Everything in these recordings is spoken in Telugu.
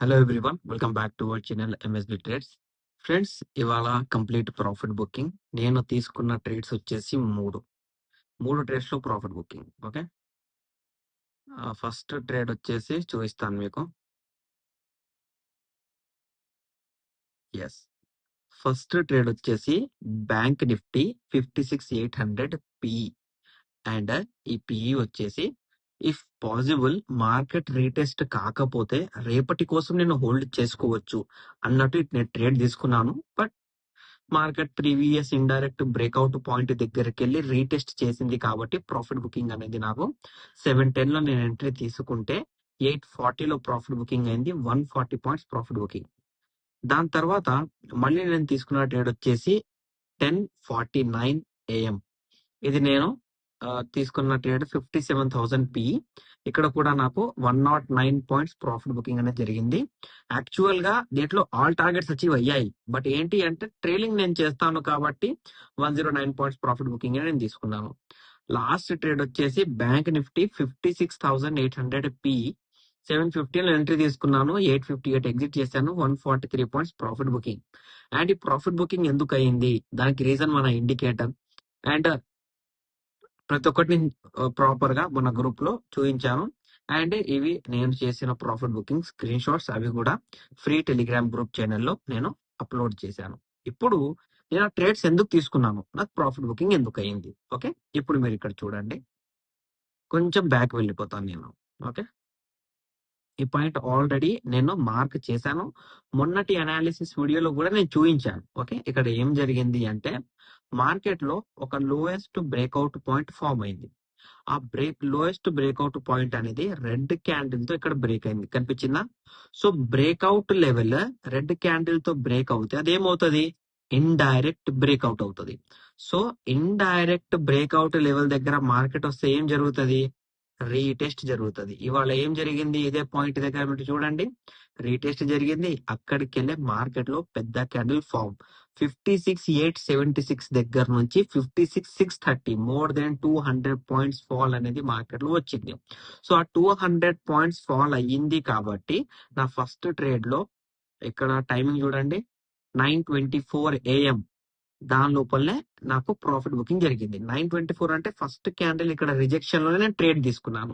Hello everyone, welcome back to our channel MSB trades. Friends, ఇవాళ కంప్లీట్ ప్రాఫిట్ బుకింగ్. నేను తీసుకున్న ట్రేడ్స్ వచ్చేసి మూడు ట్రేడ్స్ లో profit booking. Okay, first trade వచ్చేసి చూపిస్తాను మీకు. ఎస్, ఫస్ట్ ట్రేడ్ వచ్చేసి బ్యాంక్ నిఫ్టీ 56,800 పిఈ. అండ్ ఈ పిఈ వచ్చేసి ఇఫ్ పాసిబుల్ మార్కెట్ రీటెస్ట్ కాకపోతే రేపటి కోసం నేను హోల్డ్ చేసుకోవచ్చు అన్నట్టు నేను ట్రేడ్ తీసుకున్నాను. But market previous indirect breakout point దగ్గరికి వెళ్ళి రీటెస్ట్ చేసింది కాబట్టి ప్రాఫిట్ బుకింగ్ అనేది నాకు 710 లో నేను ఎంట్రీ తీసుకుంటే 840 లో ప్రాఫిట్ బుకింగ్ అయింది. 140 పాయింట్స్ ప్రాఫిట్ బుకింగ్. దాని తర్వాత మళ్ళీ నేను తీసుకున్న ట్రేడ్ వచ్చేసి 10:49 AM. ఇది నేను తీసుకున్న ట్రేడ్ 57,000 పి. ఇక్కడ కూడా నాకు 109 పాయింట్స్ ప్రాఫిట్ బుకింగ్ అనేది జరిగింది. యాక్చువల్ గా దీంట్లో ఆల్ టార్గెట్స్ అచీవ్ అయ్యాయి. బట్ ఏంటి అంటే ట్రైలింగ్ నేను చేస్తాను కాబట్టి 109 పాయింట్స్ ప్రాఫిట్ బుకింగ్ నేను తీసుకున్నాను. లాస్ట్ ట్రేడ్ వచ్చేసి బ్యాంక్ నిఫ్టీ 56,800 పి. 750 ఎంట్రీ తీసుకున్నాను, 858 ఎగ్జిట్ చేశాను, 143 పాయింట్స్ ప్రాఫిట్ బుకింగ్. అండ్ ఈ ప్రాఫిట్ బుకింగ్ ఎందుకు అయింది, దానికి రీజన్ మన ఇండికేటర్. అండ్ ప్రతి ఒక్కటి ప్రాపర్ గా మన గ్రూప్ లో చూపించాను. అండ్ ఇవి నేను చేసిన ప్రాఫిట్ బుకింగ్ స్క్రీన్ షాట్స్, అవి కూడా ఫ్రీ టెలిగ్రామ్ గ్రూప్ ఛానల్లో నేను అప్లోడ్ చేశాను. ఇప్పుడు నేను ట్రేడ్స్ ఎందుకు తీసుకున్నాను, నాకు ప్రాఫిట్ బుకింగ్ ఎందుకు అయింది. ఓకే, ఇప్పుడు మీరు ఇక్కడ చూడండి, కొంచెం బ్యాక్ వెళ్ళిపోతాను నేను. ఓకే, ఈ పాయింట్ ఆల్రెడీ నేను మార్క్ చేశాను. మొన్నటి అనాలిసిస్ వీడియోలో కూడా నేను చూపించాను. ఓకే, ఇక్కడ ఏం జరిగింది అంటే మార్కెట్ లో ఒక లోయెస్ట్ బ్రేక్అవుట్ పాయింట్ ఫామ్ అయింది. ఆ లోయెస్ట్ బ్రేక్అవుట్ పాయింట్ అనేది రెడ్ క్యాండిల్ తో ఇక్కడ బ్రేక్ అయింది, కనిపించిందా? So breakout level red candle తో బ్రేక్ అవుతే అదేమవుతుంది, ఇండైరెక్ట్ బ్రేక్అవుట్ అవుతుంది. సో ఇండైరెక్ట్ బ్రేక్అవుట్ లెవెల్ దగ్గర మార్కెట్ వస్తే ఏం జరుగుతుంది, రీటెస్ట్ జరుగుతుంది. ఇవాళ ఏం జరిగింది, ఇదే పాయింట్ దగ్గర మీరు చూడండి, రీటెస్ట్ జరిగింది. అక్కడికి వెళ్ళే మార్కెట్ లో పెద్ద క్యాండిల్ ఫామ్ 56,876 దగ్గర నుంచి 56,630, మోర్ దెన్ 200 పాయింట్స్ ఫాల్ అనేది మార్కెట్ లో వచ్చింది. సో ఆ 200 పాయింట్స్ ఫాల్ అయ్యింది కాబట్టి నా ఫస్ట్ ట్రేడ్ లో ఇక్కడ టైమింగ్ చూడండి, 9:24 AM. దాని లోపలనే నాకు ప్రాఫిట్ బుకింగ్ జరిగింది. 9:24 అంటే ఫస్ట్ క్యాండిల్ ఇక్కడ రిజెక్షన్ లోనే నేను ట్రేడ్ తీసుకున్నాను.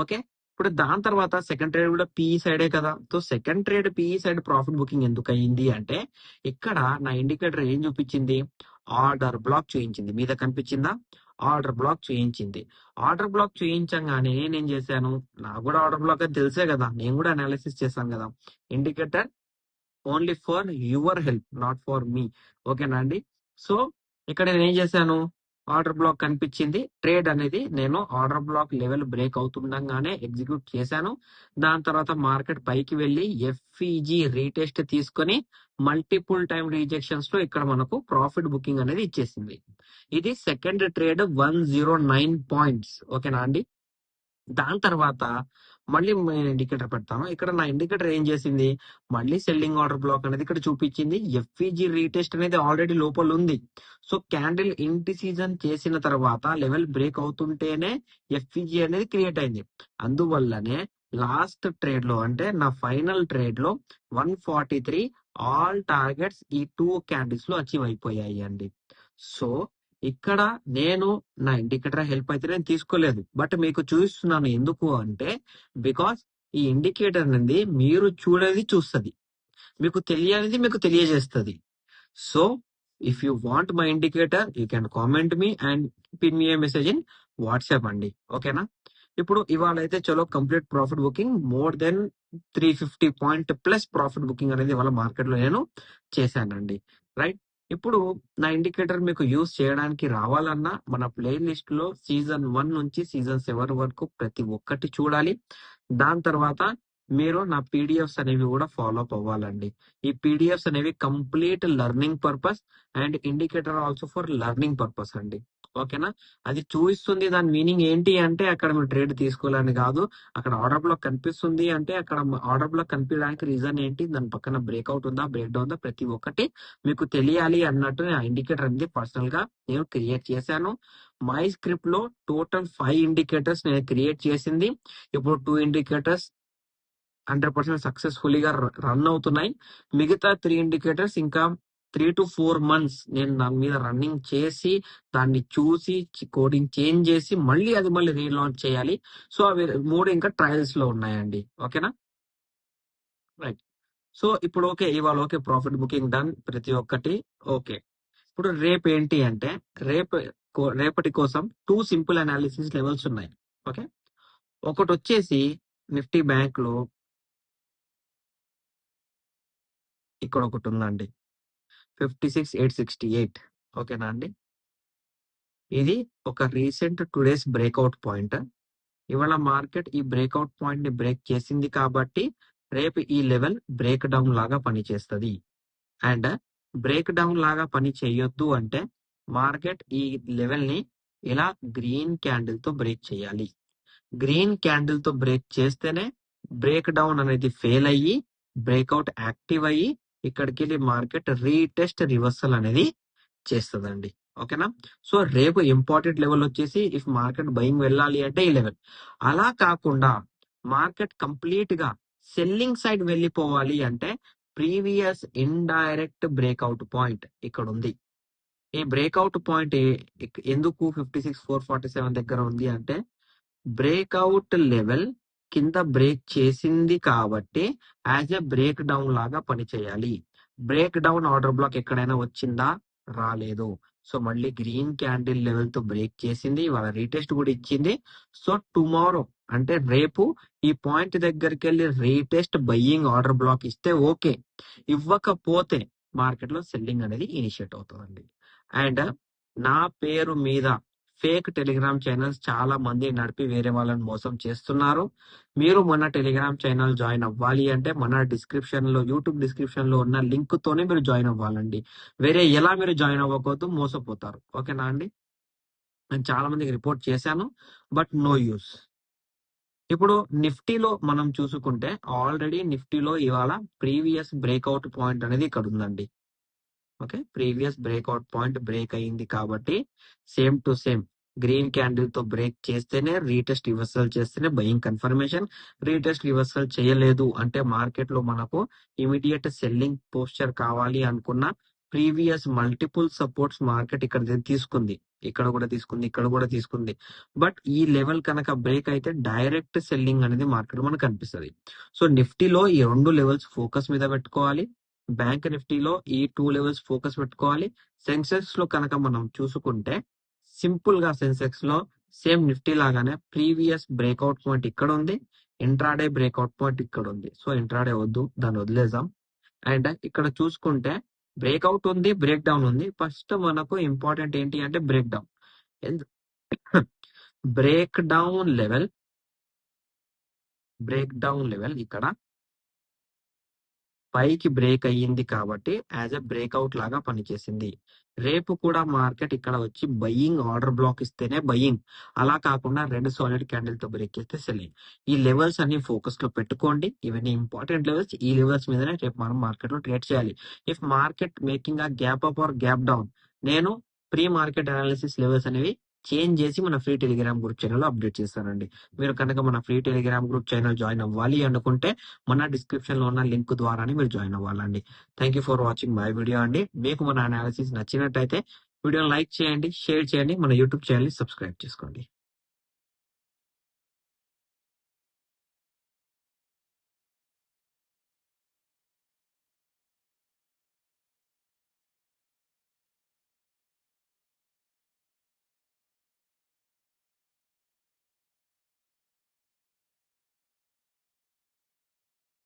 ఓకే, ఇప్పుడు దాని తర్వాత సెకండ్ ట్రేడ్ కూడా పిఈ సైడే కదా. So second trade PE side profit booking ఎందుకు అయ్యింది అంటే ఇక్కడ నా ఇండికేటర్ ఏం చూపించింది, ఆర్డర్ బ్లాక్ చూపించింది. మీద కనిపించిందా, ఆర్డర్ బ్లాక్ చూపించింది. ఆర్డర్ బ్లాక్ చూపించగానే నేనేం చేశాను, నాకు కూడా ఆర్డర్ బ్లాక్ అని తెలిసే కదా, నేను కూడా అనాలిసిస్ చేశాను కదా. Indicator only for your help, not for me. ఓకేనా అండి? సో ఇక్కడ నేను ఏం చేశాను, ఆర్డర్ బ్లాక్ కనిపించింది, ట్రేడ్ అనేది నేను ఆర్డర్ బ్లాక్ లెవెల్ బ్రేక్ అవుతుండగానే ఎగ్జిక్యూట్ చేశాను. దాని తర్వాత మార్కెట్ పైకి వెళ్ళి ఎఫ్ఈజీ రీటెస్ట్ తీసుకొని మల్టిపుల్ టైం రిజెక్షన్స్ లో ఇక్కడ మనకు ప్రాఫిట్ బుకింగ్ అనేది ఇచ్చేసింది. ఇది సెకండ్ ట్రేడ్ 109 పాయింట్స్. ఓకేనా అండి? దాని తర్వాత మళ్ళీ నేను ఇండికేటర్ పెడతాను. ఇక్కడ నా ఇండికేటర్ ఏం చేసింది, మళ్ళీ సెల్లింగ్ ఆర్డర్ బ్లాక్ అనేది ఇక్కడ చూపించింది. ఎఫ్ఈజీ రీటెస్ట్ అనేది ఆల్రెడీ లోపల ఉంది. సో క్యాండిల్ ఇండిసిజన్ చేసిన తర్వాత లెవెల్ బ్రేక్ అవుతుంటేనే ఎఫ్ఈజీ అనేది క్రియేట్ అయింది. అందువల్లనే లాస్ట్ ట్రేడ్ లో అంటే నా ఫైనల్ ట్రేడ్ లో 143 ఆల్ టార్గెట్స్ ఈ 2 క్యాండిల్స్ లో అచీవ్ అయిపోయాయి అండి. సో ఇక్కడ నేను నా ఇండికేటర్ హెల్ప్ అయితే నేను తీసుకోలేదు, బట్ మీకు చూపిస్తున్నాను. ఎందుకు అంటే బికాస్ ఈ ఇండికేటర్ అనేది మీరు చూడేది చూస్తుంది, మీకు తెలియనిది మీకు తెలియజేస్తుంది. So if you want my indicator you can comment me and pin me A message in WhatsApp అండి. ఓకేనా? ఇప్పుడు ఇవాళ అయితే చలో complete profit booking more than 350 point plus profit booking అనేది ఇవాళ మార్కెట్ లో నేను చేశానండి. రైట్, ఇప్పుడు నా ఇండికేటర్ మీకు యూజ్ చేయడానికి రావాలన్నా మన ప్లే లిస్ట్ లో సీజన్ 1 నుంచి సీజన్ 7 వరకు ప్రతి ఒక్కటి చూడాలి. దాని తర్వాత మీరు నా పీడిఎఫ్స్ అనేవి కూడా ఫాలో అప్ అవ్వాలండి. ఈ పీడిఎఫ్స్ అనేవి complete learning purpose and indicator also for learning purpose అండి. ఓకేనా? అది చూపిస్తుంది, దాని మీనింగ్ ఏంటి అంటే అక్కడ మీరు ట్రేడ్ తీసుకోవాలని కాదు. అక్కడ ఆర్డర్ బ్లాక్ కనిపిస్తుంది అంటే అక్కడ ఆర్డర్ బ్లాక్ కనిపించడానికి రీజన్ ఏంటి, దాని పక్కన బ్రేక్అవుట్ ఉందా, బ్రేక్ డౌన్ ఉందా, ప్రతి ఒక్కటి మీకు తెలియాలి అన్నట్టు ఆ ఇండికేటర్ అనేది పర్సనల్ గా నేను క్రియేట్ చేశాను. మై స్క్రిప్ట్ లో టోటల్ 5 ఇండికేటర్స్ నేను క్రియేట్ చేసింది. ఇప్పుడు 2 ఇండికేటర్స్ 100% సక్సెస్ఫుల్ గా రన్ అవుతున్నాయి. మిగతా 3 ఇండికేటర్స్ ఇంకా 3 to 4 months నేను దాని మీద రన్నింగ్ చేసి దాన్ని చూసి కోడింగ్ చేంజ్ చేసి మళ్ళీ రీలాంచ్ చేయాలి. సో అవి 3 ఇంకా ట్రయల్స్ లో ఉన్నాయండి. ఓకేనా? రైట్. సో ఇప్పుడు ఇవాళ ప్రాఫిట్ బుకింగ్ డన్, ప్రతి ఒక్కటి ఓకే. ఇప్పుడు రేపు ఏంటి అంటే రేపటి కోసం 2 సింపుల్ అనాలిసిస్ లెవెల్స్ ఉన్నాయి. ఓకే, ఒకటి వచ్చేసి నిఫ్టీ బ్యాంక్ లో ఇక్కడ ఒకటి ఉందండి, 56,868. ఓకేనా అండి? ఇది ఒక రీసెంట్ టుడేస్ బ్రేక్అవుట్ పాయింట్. ఇవాళ మార్కెట్ ఈ బ్రేక్అవుట్ పాయింట్ ని బ్రేక్ చేసింది కాబట్టి రేపు ఈ లెవెల్ బ్రేక్ డౌన్ లాగా పనిచేస్తుంది. అండ్ బ్రేక్ డౌన్ లాగా పని చేయొద్దు అంటే మార్కెట్ ఈ లెవెల్ ని ఇలా గ్రీన్ క్యాండిల్ తో బ్రేక్ చేయాలి. గ్రీన్ క్యాండిల్ తో బ్రేక్ చేస్తేనే బ్రేక్ డౌన్ అనేది ఫెయిల్ అయ్యి బ్రేక్అవుట్ యాక్టివ్ అయ్యి ఇక్కడికి వెళ్ళి మార్కెట్ రీటెస్ట్ రివర్సల్ అనేది చేస్తుందండి. ఓకేనా? సో రేపు ఇంపార్టెంట్ లెవెల్ వచ్చేసి ఇఫ్ మార్కెట్ బయింగ్ వెళ్ళాలి అంటే ఈ లెవెల్. అలా కాకుండా మార్కెట్ కంప్లీట్ గా సెల్లింగ్ సైడ్ వెళ్ళిపోవాలి అంటే ప్రీవియస్ ఇండైరెక్ట్ బ్రేక్అవుట్ పాయింట్ ఇక్కడ ఉంది. ఈ బ్రేక్అవుట్ పాయింట్ ఎందుకు 56,447 దగ్గర ఉంది అంటే బ్రేక్అవుట్ లెవెల్ కింద బ్రేక్ చేసింది కాబట్టి యాజ్ ఎ బ్రేక్ డౌన్ లాగా పనిచేయాలి. బ్రేక్ డౌన్ ఆర్డర్ బ్లాక్ ఎక్కడైనా వచ్చిందా? రాలేదు. సో మళ్ళీ గ్రీన్ క్యాండిల్ లెవెల్ తో బ్రేక్ చేసింది, ఇవాళ రీటెస్ట్ కూడా ఇచ్చింది. సో టుమారో అంటే రేపు ఈ పాయింట్ దగ్గరికి వెళ్ళి రీటెస్ట్ బయ్యింగ్ ఆర్డర్ బ్లాక్ ఇస్తే ఓకే, ఇవ్వకపోతే మార్కెట్ లో సెల్లింగ్ అనేది ఇనిషియేట్ అవుతుందండి. అండ్ నా పేరు మీద ఫేక్ టెలిగ్రామ్ ఛానల్స్ చాలా మంది నడిపి వేరే వాళ్ళని మోసం చేస్తున్నారు. మీరు మన టెలిగ్రామ్ ఛానల్ జాయిన్ అవ్వాలి అంటే మన డిస్క్రిప్షన్ లో, యూట్యూబ్ డిస్క్రిప్షన్ లో ఉన్న లింక్ తోనే మీరు జాయిన్ అవ్వాలండి. వేరే ఎలా మీరు జాయిన్ అవ్వకూడదు, మోసపోతారు. ఓకేనా అండి? నేను చాలా మందికి రిపోర్ట్ చేశాను, బట్ నో యూస్. ఇప్పుడు నిఫ్టీలో మనం చూసుకుంటే ఆల్రెడీ నిఫ్టీలో ఇవాళ ప్రీవియస్ బ్రేక్అవుట్ పాయింట్ అనేది ఇక్కడ ఉందండి. Okay, previous breakout point break అయింది కాబట్టి same to same green candle తో బ్రేక్ చేస్తేనే రీటెస్ట్ రివర్సల్ చేస్తేనే బయింగ్ కన్ఫర్మేషన్. రీటెస్ట్ రివర్సల్ చేయలేదు అంటే మార్కెట్ లో మనకు ఇమీడియట్ సెల్లింగ్ పోస్చర్ కావాలి అనుకున్న ప్రీవియస్ మల్టిపుల్ సపోర్ట్స్ మార్కెట్ ఇక్కడ తీసుకుంది, ఇక్కడ కూడా తీసుకుంది, ఇక్కడ కూడా తీసుకుంది. బట్ ఈ లెవెల్ కనుక బ్రేక్ అయితే డైరెక్ట్ సెల్లింగ్ అనేది మార్కెట్ మనకు కనిపిస్తుంది. సో నిఫ్టీలో ఈ 2 లెవెల్స్ ఫోకస్ మీద పెట్టుకోవాలి. బ్యాంక్ నిఫ్టీలో ఈ 2 లెవెల్స్ ఫోకస్ పెట్టుకోవాలి. సెన్సెక్స్ లో కనుక మనం చూసుకుంటే సింపుల్ గా సెన్సెక్స్ లో సేమ్ నిఫ్టీ లాగానే ప్రీవియస్ బ్రేక్అవుట్ పాయింట్ ఇక్కడ ఉంది, ఇంట్రాడే బ్రేక్అవుట్ పాయింట్ ఇక్కడ ఉంది. సో ఇంట్రాడే వద్దు, దాన్ని వదిలేద్దాం. అండ్ ఇక్కడ చూసుకుంటే బ్రేక్అవుట్ ఉంది, బ్రేక్ డౌన్ ఉంది. ఫస్ట్ మనకు ఇంపార్టెంట్ ఏంటి అంటే break down. Break down level ఇక్కడ పైకి బ్రేక్ అయ్యింది కాబట్టి యాజ్ ఎ బ్రేక్అవుట్ లాగా పనిచేసింది. రేపు కూడా మార్కెట్ ఇక్కడ వచ్చి బయ్యింగ్ ఆర్డర్ బ్లాక్ ఇస్తేనే బయ్యింగ్, అలా కాకుండా 2 సాలిడ్ క్యాండిల్ తో బ్రేక్ చేస్తే సెల్లింగ్. ఈ లెవెల్స్ అన్ని ఫోకస్ లో పెట్టుకోండి. ఇవన్నీ ఇంపార్టెంట్ లెవెల్స్. ఈ లెవెల్స్ మీదనే రేపు మనం మార్కెట్ లో ట్రేడ్ చేయాలి. ఇఫ్ మార్కెట్ మేకింగ్ ఆ gap up or gap down, నేను ప్రీ మార్కెట్ అనాలిసిస్ లెవెల్స్ అనేవి చేంజ్ చేసి మన ఫ్రీ టెలిగ్రామ్ గ్రూప్ ఛానల్ లో అప్డేట్ చేస్తానండి. మీరు కనుక మన free Telegram group channel join అవ్వాలి అనుకుంటే మన డిస్క్రిప్షన్ లో ఉన్న లింక్ ద్వారానే మీరు జాయిన్ అవ్వాలండి. Thank you for watching my video అండి. మీకు మన అనాలిసిస్ నచ్చినట్టయితే వీడియోని లైక్ చేయండి, షేర్ చేయండి, మన యూట్యూబ్ ఛానల్ ని సబ్స్క్రైబ్ చేసుకోండి.